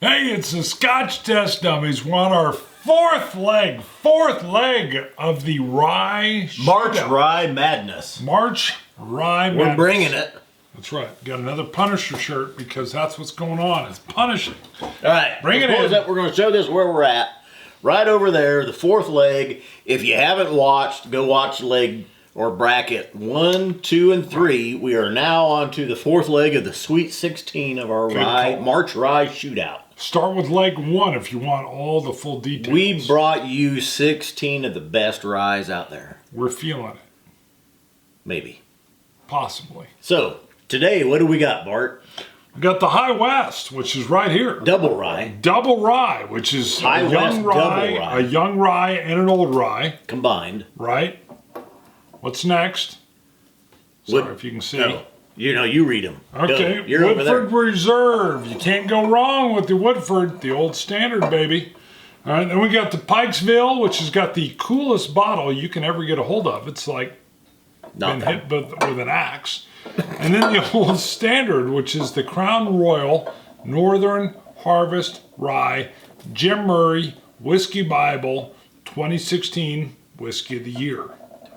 Hey, it's the Scotch test dummies. We're on our fourth leg of the rye March Shootout. Rye Madness. March Rye Madness. We're bringing it. That's right. Got another Punisher shirt because that's what's going on. It's punishing. All right, Bring it in. We're going to show this where we're at. Right over there, the fourth leg. If you haven't watched, go watch leg or bracket 1, 2, and 3. We are now on to the fourth leg of the Sweet 16 of our March Rye Shootout. Start with leg 1 if you want all the full details. We brought you 16 of the best ryes out there. We're feeling it. Maybe. Possibly. So, today, what do we got, Bart? We got the High West, which is right here. Double rye. Double rye, which is a young rye, a young rye and an old rye. Combined. Right. What's next? Sorry if you can see. No. You read them. Okay, Go. You're over there. Woodford Reserve. You can't go wrong with the Woodford, the old standard, baby. All right, then we got the Pikesville, which has got the coolest bottle you can ever get a hold of. It's like been hit with an axe. And then the old standard, which is the Crown Royal Northern Harvest Rye Jim Murray Whiskey Bible 2016 Whiskey of the Year.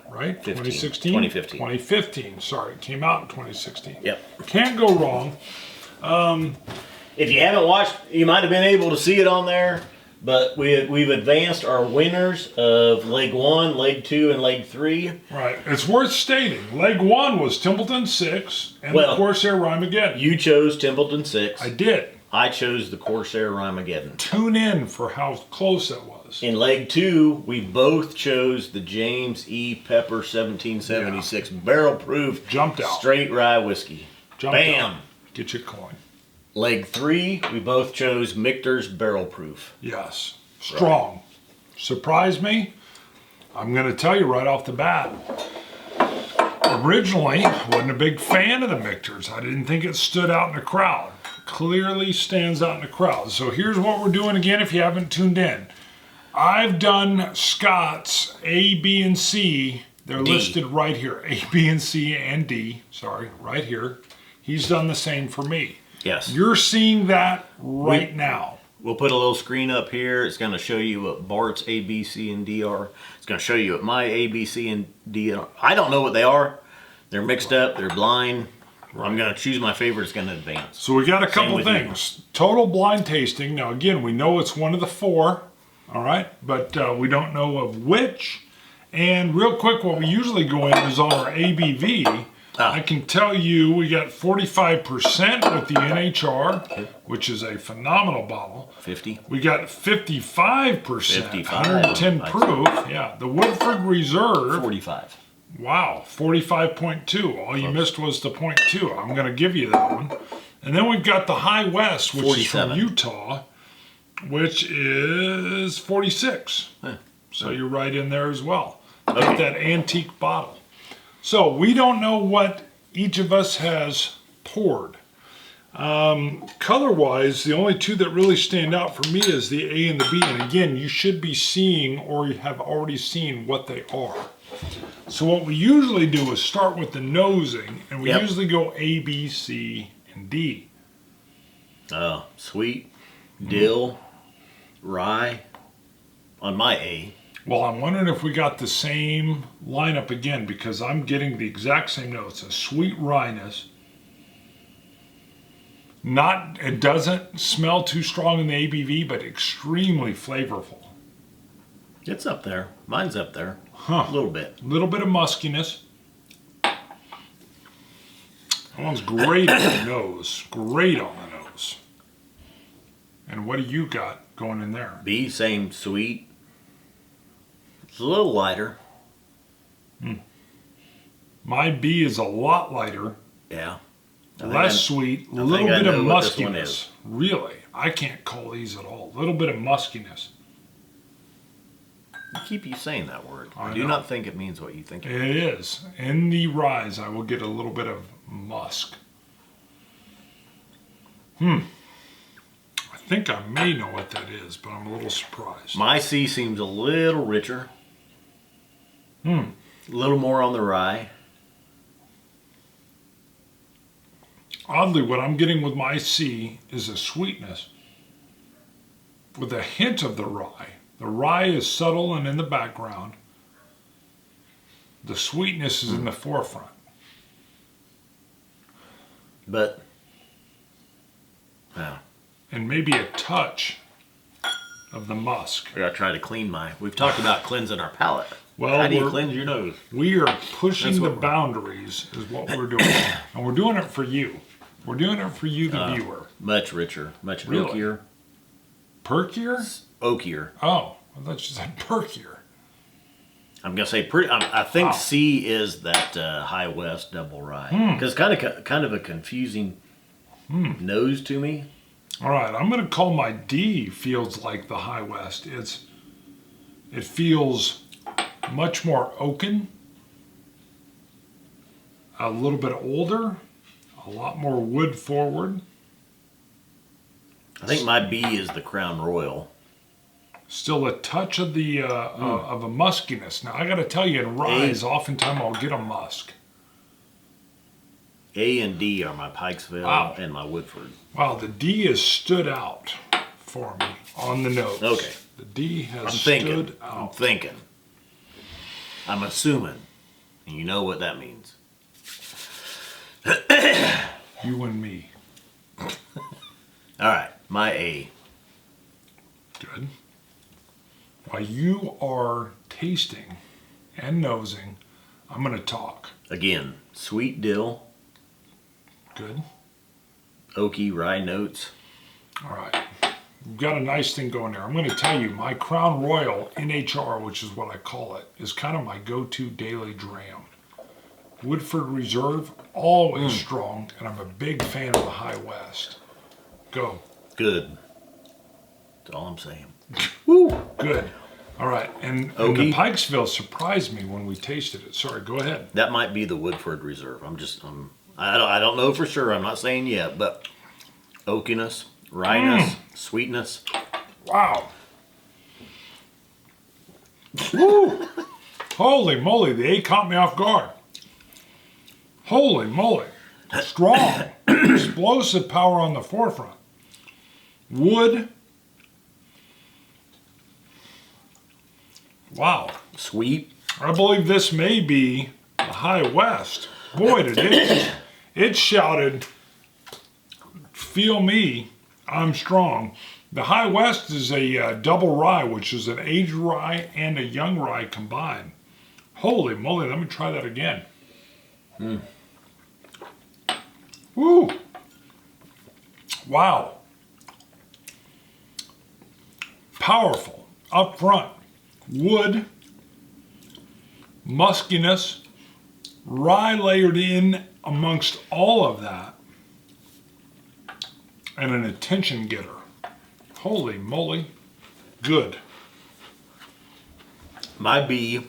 Right? 2016? 2015. 2015. Sorry, it came out in 2016. Yep. Can't go wrong. If you haven't watched, you might have been able to see it on there, but we've advanced our winners of leg 1, leg 2, and leg 3. Right. It's worth stating. Leg 1 was Templeton 6 and the Corsair Rhymageddon. You chose Templeton 6. I did. I chose the Corsair Rhymageddon. Tune in for how close that was. In leg 2, we both chose the James E. Pepper 1776 barrel proof Jumped out. straight rye whiskey. Bam! Out. Get your coin. Leg 3, we both chose Michter's barrel proof. Yes. Strong. Right. Surprised me? I'm going to tell you right off the bat. Originally, wasn't a big fan of the Michter's. I didn't think it stood out in the crowd. Clearly stands out in the crowd. So here's what we're doing again if you haven't tuned in. I've done Scott's A, B, and C. They're listed right here. A, B, and C, and D. Sorry, right here. He's done the same for me. Yes. You're seeing that right now. We'll put a little screen up here. It's going to show you what Bart's A, B, C, and D are. It's going to show you what my A, B, C, and D are. I don't know what they are. They're mixed up. They're blind. I'm going to choose my favorite. It's going to advance. So we got a couple things. Total blind tasting. Now, again, we know it's one of the 4. All right, but we don't know of which. And real quick, what we usually go in is on our ABV. I can tell you we got 45% with the NHR, which is a phenomenal bottle. 50. We got 55%, 110 proof. Yeah, the Woodford Reserve. 45. Wow, 45.2. All you missed was the 0.2. I'm going to give you that one. And then we've got the High West, which 47. is from Utah, which is 46. So you're right in there as well. Got that antique bottle. So we don't know what each of us has poured. Color-wise, the only 2 that really stand out for me is the A and the B. And again, you should be seeing or you have already seen what they are. So what we usually do is start with the nosing, and we usually go A, B, C, and D. Sweet, dill, rye on my A. Well, I'm wondering if we got the same lineup again, because I'm getting the exact same notes. A sweet ryeness. It doesn't smell too strong in the ABV, but extremely flavorful. It's up there. Mine's up there. Huh. A little bit. A little bit of muskiness. That one's great on the nose. Great on the nose. And what do you got going in there? B, same sweet. It's a little lighter. My B is a lot lighter. Yeah. Less sweet. A little bit of muskiness. Really. I can't call these at all. A little bit of muskiness. I keep you saying that word. I do know. not think it means what you think it is. In the rise, I will get a little bit of musk. I think I may know what that is, but I'm a little surprised. My C seems a little richer. A little more on the rye. Oddly, what I'm getting with my C is a sweetness. with a hint of the rye. The rye is subtle and in the background. The sweetness is in the forefront. But, wow. And maybe a touch of the musk. I gotta try to clean we've talked about cleansing our palate. Well, how do you cleanse your nose? We are pushing the boundaries is what we're doing. And we're doing it for you. We're doing it for you, the viewer. Much richer, much Really? oakier. Perkier? Oakier. Oh, I thought you said perkier. I'm gonna say pretty. I think C is that High West double rye because kind of a confusing nose to me. All right, I'm going to call my D feels like the High West. It feels much more oaken, a little bit older, a lot more wood forward. I think my B is the Crown Royal. Still a touch of the of a muskiness. Now I got to tell you, in ryes, oftentimes I'll get a musk. A and D are my Pikesville and my Woodford. Wow, the D has stood out for me on the nose. Okay. The D has stood out. I'm thinking. I'm assuming. And you know what that means. You and me. All right, my A. Good. While you are tasting and nosing, I'm going to talk. Again, sweet dill, Good. oaky rye notes. All right. We've got a nice thing going there. I'm going to tell you, my Crown Royal NHR, which is what I call it, is kind of my go-to daily dram. Woodford Reserve, always strong, and I'm a big fan of the High West. Go. Good. That's all I'm saying. Woo! Good. All right. And the Oaky. Pikesville surprised me when we tasted it. Sorry, go ahead. That might be the Woodford Reserve. I don't know for sure. I'm not saying yet, but oakiness, ryeness, sweetness. Wow. Woo! Holy moly, the A caught me off guard. Holy moly. Strong. Explosive power on the forefront. Wood. Wow. Sweet. I believe this may be the High West. Boy, did it shouted, feel me, I'm strong. The High West is a double rye, which is an aged rye and a young rye combined. Holy moly, let me try that again. Woo! Wow. Powerful, up front, wood, muskiness, rye layered in amongst all of that, and an attention getter. Holy moly, good. My B,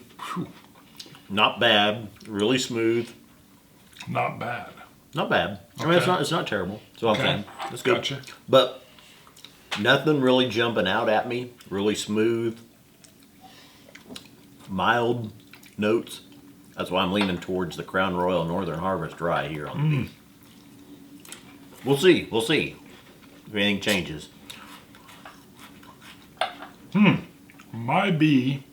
not bad, really smooth. Not bad. Not bad. I mean, it's not terrible. So Okay. okay, that's good. Gotcha. But nothing really jumping out at me. Really smooth, mild notes. That's why I'm leaning towards the Crown Royal Northern Harvest Rye here on the B. We'll see. We'll see if anything changes. My B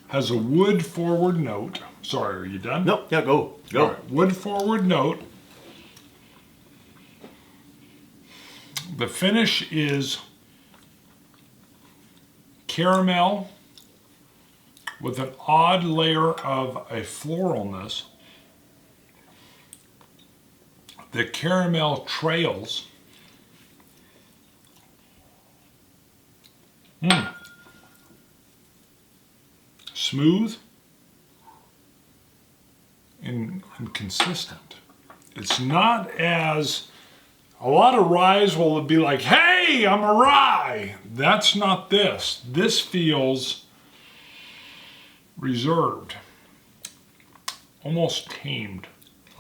has a wood forward note. Sorry, are you done? Nope. Yeah, go. All right, wood forward note. The finish is caramel with an odd layer of a floralness. The caramel trails. Smooth and consistent. It's not as, a lot of ryes will be like, hey, I'm a rye. That's not this. This feels reserved, almost tamed.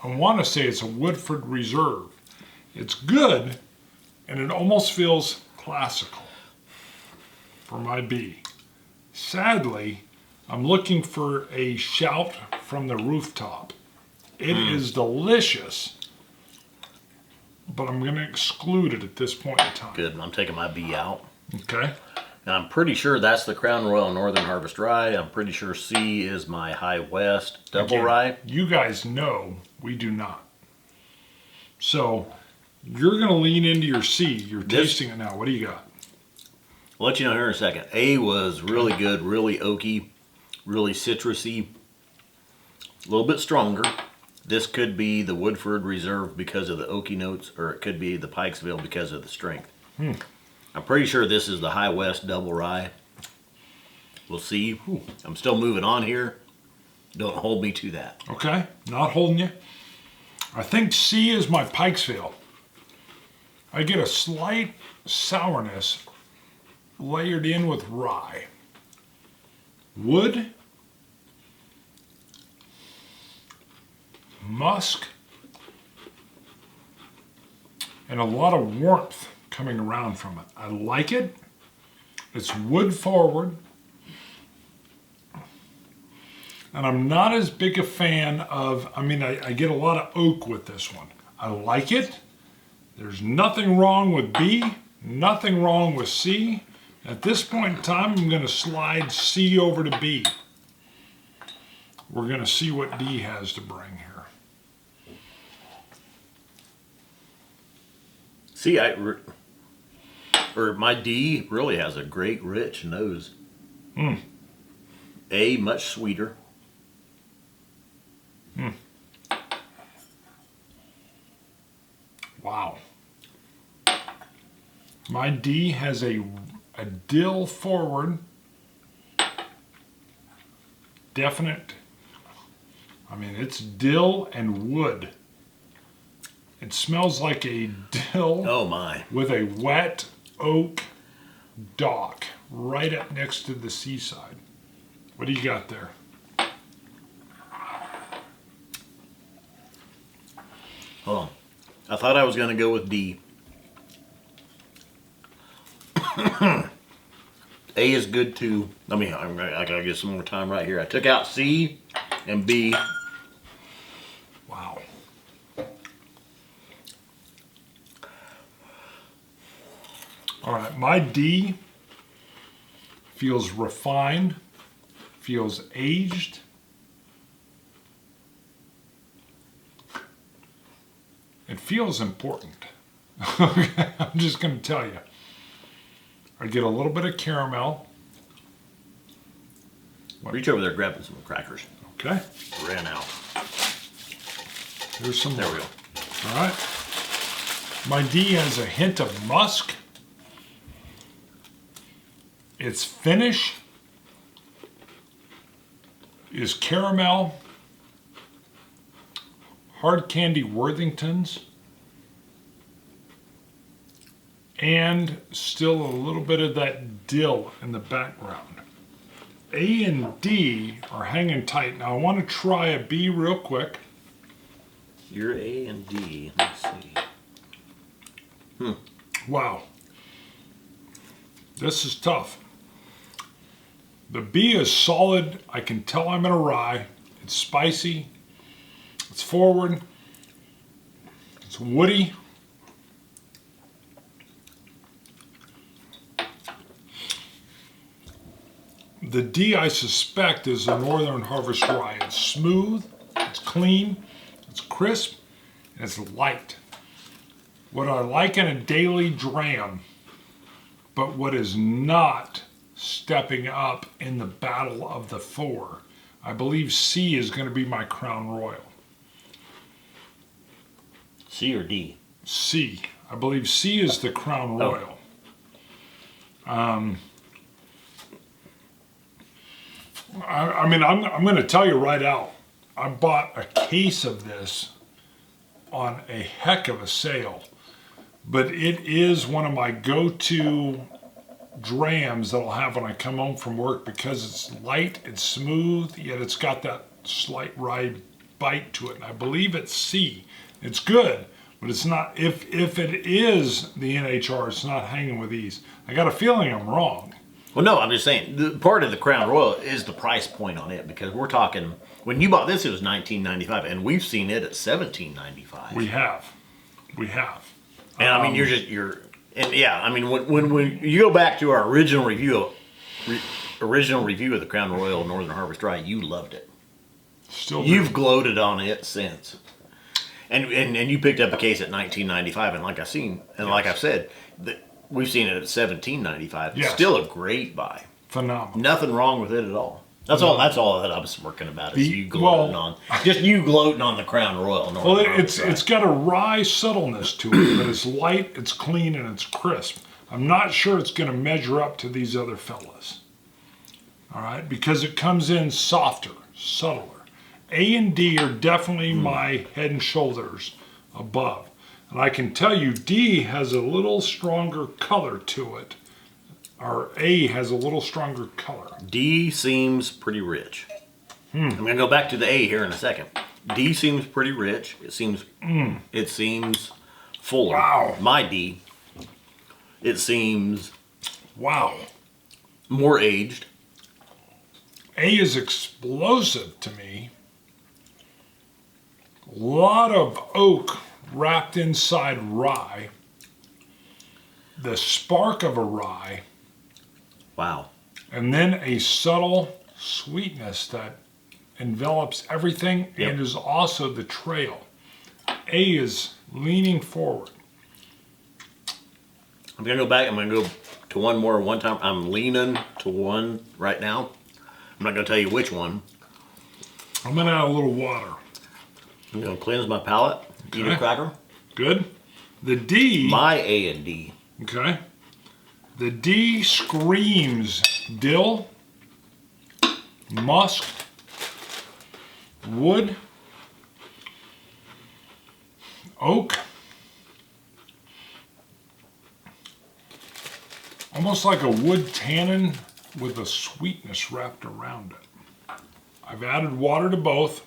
I want to say it's a Woodford Reserve. It's good, and it almost feels classical for my B. Sadly, I'm looking for a shout from the rooftop. It is delicious, but I'm going to exclude it at this point in time. Good. I'm taking my B out. Okay. Now, I'm pretty sure that's the Crown Royal Northern Harvest Rye. I'm pretty sure C is my High West Double Rye. You guys know we do not. So you're going to lean into your C. You're tasting it now. What do you got? I'll let you know here in a second. A was really good, really oaky, really citrusy, a little bit stronger. This could be the Woodford Reserve because of the oaky notes, or it could be the Pikesville because of the strength. I'm pretty sure this is the High West Double Rye. We'll see. I'm still moving on here. Don't hold me to that. Okay, not holding you. I think C is my Pikesville. I get a slight sourness layered in with rye. Wood, musk, and a lot of warmth coming around from it. I like it. It's wood forward. And I'm not as big a fan of, I get a lot of oak with this one. I like it. There's nothing wrong with B, nothing wrong with C. At this point in time, I'm going to slide C over to B. We're going to see what D has to bring here. See, my D really has a great rich nose. A, much sweeter. Wow. My D has a dill forward. Definite. It's dill and wood. It smells like a dill. Oh my. With a wet oak dock right up next to the seaside. What do you got there? Hold on. I thought I was going to go with D. A is good too. I gotta get some more time right here. I took out C and B. Wow. All right, my D feels refined, feels aged. It feels important. I'm just going to tell you. I get a little bit of caramel. Reach over there, grab some crackers. Okay. Ran out. There's some. There we go. All right. My D has a hint of musk. Its finish is caramel, hard candy Worthingtons, and still a little bit of that dill in the background. A and D are hanging tight. Now I want to try a B real quick. You're A and D. Let's see. Wow. This is tough. The B is solid. I can tell I'm in a rye. It's spicy. It's forward. It's woody. The D, I suspect, is the Northern Harvest Rye. It's smooth, it's clean, it's crisp, and it's light. What I like in a daily dram, but what is not stepping up in the battle of the four, I believe C is going to be my Crown Royal. C or D? C. I believe C is the Crown Royal. I'm going to tell you right out, I bought a case of this on a heck of a sale, but it is one of my go-to drams that I'll have when I come home from work because it's light, it's smooth, yet it's got that slight rye bite to it. And I believe it's C. It's good, but it's not. If it is the NHR, it's not hanging with these. I got a feeling I'm wrong. Well, no, I'm just saying, the part of the Crown Royal is the price point on it, because we're talking, when you bought this, it was $19.95, and we've seen it at $17.95. We have. And I mean, you're And yeah, I mean, when you go back to our original review of the Crown Royal Northern Harvest Rye, you loved it. Still, you've gloated on it since. And you picked up a case at $19.95, and like I've said, we've seen it at $17.95. Yes. Still a great buy. Phenomenal. Nothing wrong with it at all. That's all that I was working about is you gloating on the Crown Royal. Well, it's got a rye subtleness to it, but it's light, it's clean, and it's crisp. I'm not sure it's going to measure up to these other fellas. All right, because it comes in softer, subtler. A and D are definitely my head and shoulders above. And I can tell you D has a little stronger color to it. Or A has a little stronger color. D seems pretty rich. I'm going to go back to the A here in a second. D seems pretty rich. It seems fuller. Wow. My D, it seems more aged. A is explosive to me. A lot of oak wrapped inside rye. The spark of a rye. Wow. And then a subtle sweetness that envelops everything and is also the trail. A is leaning forward. I'm going to go back. I'm going to go to one more one time. I'm leaning to one right now. I'm not going to tell you which one. I'm going to add a little water. I'm going to cleanse my palate. Eat a cracker. Good. The D. My A and D. Okay. The D screams dill, musk, wood, oak, almost like a wood tannin with a sweetness wrapped around it. I've added water to both.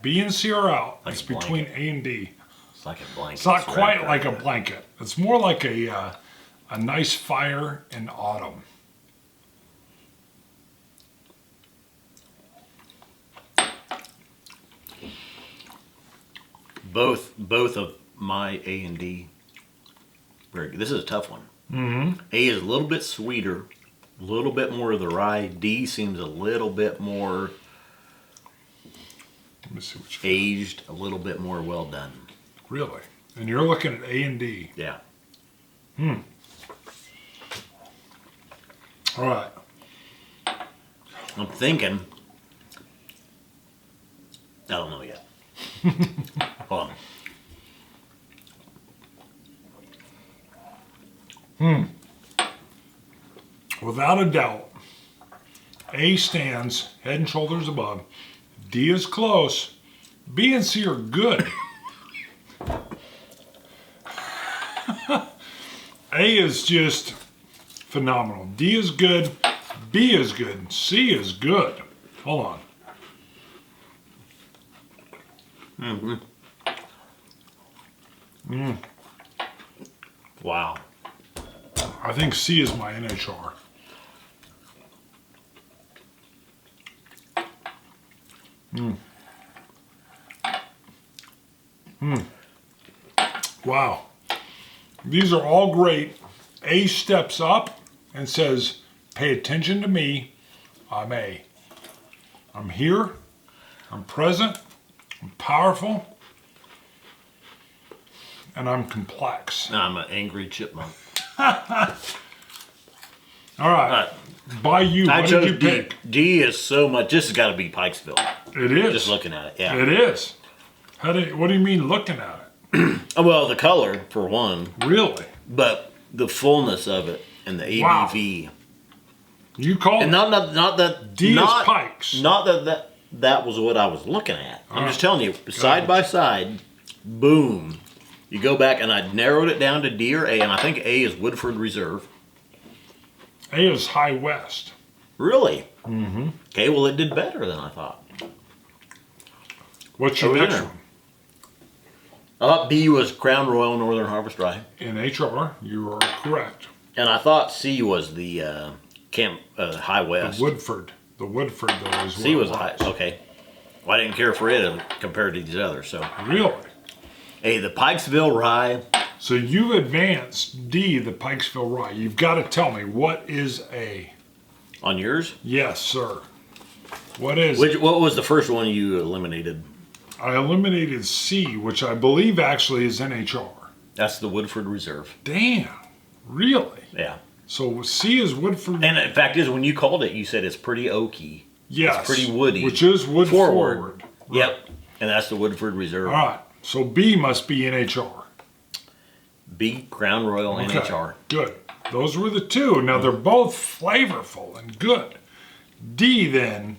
B and C are out. Like it's between A and D. It's like a blanket. It's not quite like a blanket. It's more like a nice fire in autumn. Both of my A and D. Very good. This is a tough one. A is a little bit sweeter, a little bit more of the rye. D seems a little bit more Let me see which aged, a little bit more well done. Really? And you're looking at A and D. Yeah. All right. I'm thinking. I don't know yet. Hold on. Without a doubt, A stands head and shoulders above. D is close. B and C are good. A is just phenomenal. D is good. B is good. C is good. Hold on. Wow. I think C is my NHR. Wow. These are all great. A steps up and says, pay attention to me. I'm A. I'm here. I'm present. I'm powerful. And I'm complex. I'm an angry chipmunk. All right. By you, I what chose did you D. pick? D is so much. This has got to be Pikesville. It is. Just looking at it, yeah. It is. What do you mean looking at it? Well, the color, for one. Really? But the fullness of it and the ABV. Wow. You call And it. not that D is not, Pikes. Not that was what I was looking at. I'm just telling you, side by side, boom. You go back and I narrowed it down to D or A, and I think A is Woodford Reserve. A is High West. Really? Mm-hmm. Okay, well it did better than I thought. What's your next one? I thought B was Crown Royal Northern Harvest Rye. In HR, you are correct. And I thought C was the High West. The Woodford, though, is C what was it high. Okay. Well, I didn't care for it compared to these others. So Really? hey, the Pikesville Rye So you advanced D, the Pikesville Rye. You've got to tell me, what is A? On yours? Yes, sir. What is What was the first one you eliminated? I eliminated C, which I believe actually is NHR. That's the Woodford Reserve. Damn. Really? Yeah. So C is Woodford. And the fact is, when you called it, you said it's pretty oaky. Yes. It's pretty woody. Which is wood forward. Right. Yep. And that's the Woodford Reserve. All right. So B must be NHR. B, Crown Royal, Okay. NHR. Good. Those were the two. Now they're both flavorful and good. D then.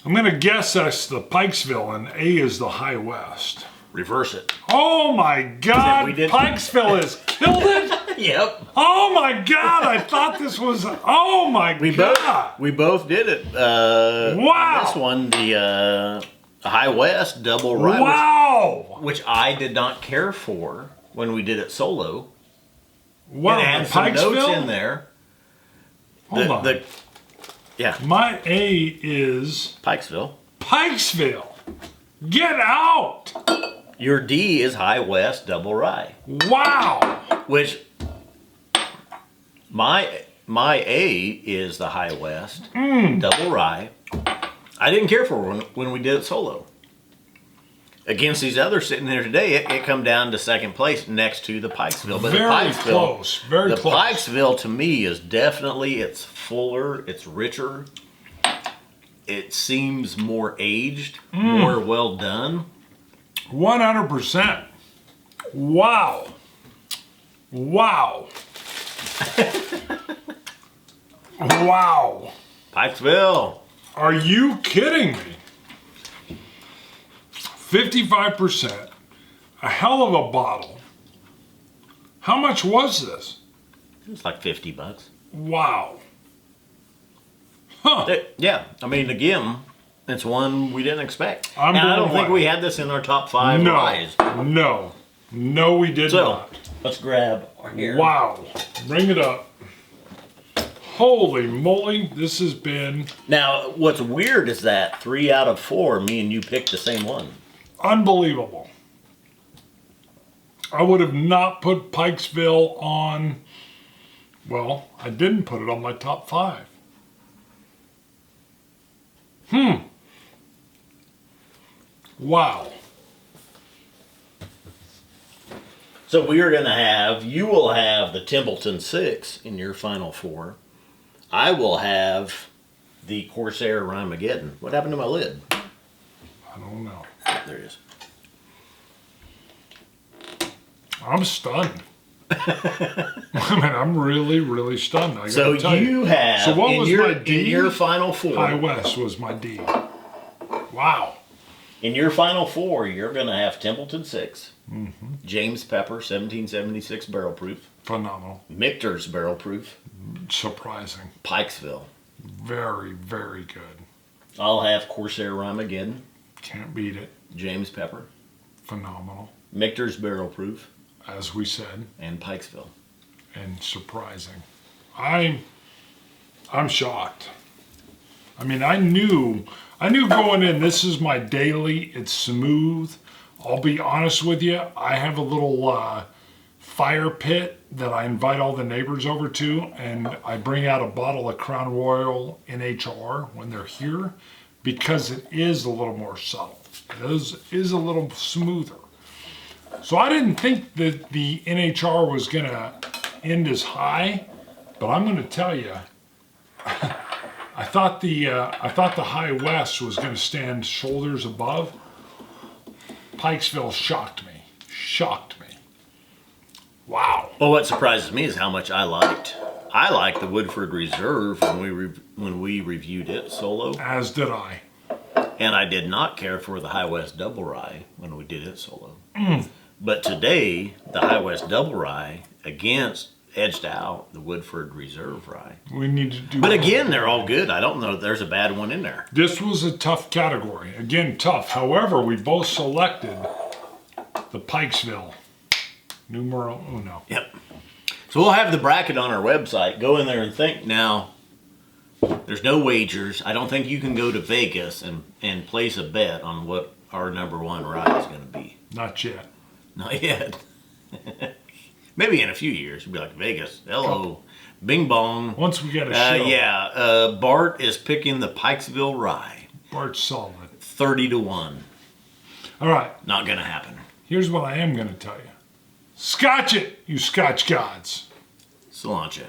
I'm going to guess that's the Pikesville and A is the High West. Reverse it. Oh my God. we did- Pikesville has killed it. Yep. Oh my God. I thought this was. Oh my God. We both did it. Wow. This one, the High West double rye, Wow. which I did not care for when we did it solo. Wow. It had some notes in there. Hold on. Yeah, My A is Pikesville. Pikesville. Get out. Your D is High West double rye, Wow. which my A is the High West double rye. I didn't care for when we did it solo. Against these others sitting there today, it come down to second place next to the Pikesville. But Very the Pikesville, close. Very the close. Pikesville to me is definitely, it's fuller, it's richer. It seems more aged, more well done. 100%. Wow. Wow. Wow. Pikesville. Are you kidding me? 55%. A hell of a bottle. How much was this? It's like $50. Wow. Huh. Yeah, I mean, again, it's one we didn't expect. I'm And I don't blown think away. we had this in our top 5 No. ryes. No. No, we did So, not. let's grab our here. Wow. Bring it up. Holy moly. This has been Now, what's weird is that 3 out of 4, me and you picked the same one. unbelievable. I would have not put Pikesville on, well, I didn't put it on my top 5. Wow. So we are going to have, you will have the Templeton 6 in your final 4. I will have the Corsair Rhymageddon. What happened to my lid? I don't know. There it is. I'm stunned. I mean, I'm really, really stunned. I So gotta tell you have, So what was my in D? your final 4, High West was my D. Wow. in your final 4, you're going to have Templeton 6, James Pepper 1776 barrel proof, Phenomenal. Michter's barrel proof, Surprising. Pikesville. Very, very good. I'll have Corsair Rhymageddon, Can't beat it. James Pepper, Phenomenal. Michter's barrel proof, As we said. and Pikesville. And surprising. I'm shocked. I mean, I knew going in, this is my daily, it's smooth. I'll be honest with you, I have a little fire pit that I invite all the neighbors over to, and I bring out a bottle of Crown Royal NHR when they're here, because it is a little more subtle. It is a little smoother. So I didn't think that the NHR was going to end as high, but I'm going to tell you, I thought the High West was going to stand shoulders above. Pikesville shocked me. Shocked me. Wow. Well, what surprises me is how much I liked. I liked the Woodford Reserve when we reviewed it solo, As did I. and I did not care for the High West Double Rye when we did it solo. But today, the High West Double Rye edged out the Woodford Reserve Rye. We need to do. But again, they're all good. I don't know if there's a bad one in there. This was a tough category. Again, tough. However, we both selected the Pikesville. Numero uno. Yep. So we'll have the bracket on our website. Go in there and think. Now, there's no wagers. I don't think you can go to Vegas and place a bet on what our number 1 rye is going to be. Not yet. Not yet. Maybe in a few years, you'll be like Vegas. Hello. Bing bong. Once we get a show. Yeah. Bart is picking the Pikesville Rye. Bart's solid. 30-1. All right. Not going to happen. Here's what I am going to tell you. Scotch it, you Scotch gods. Cilantro.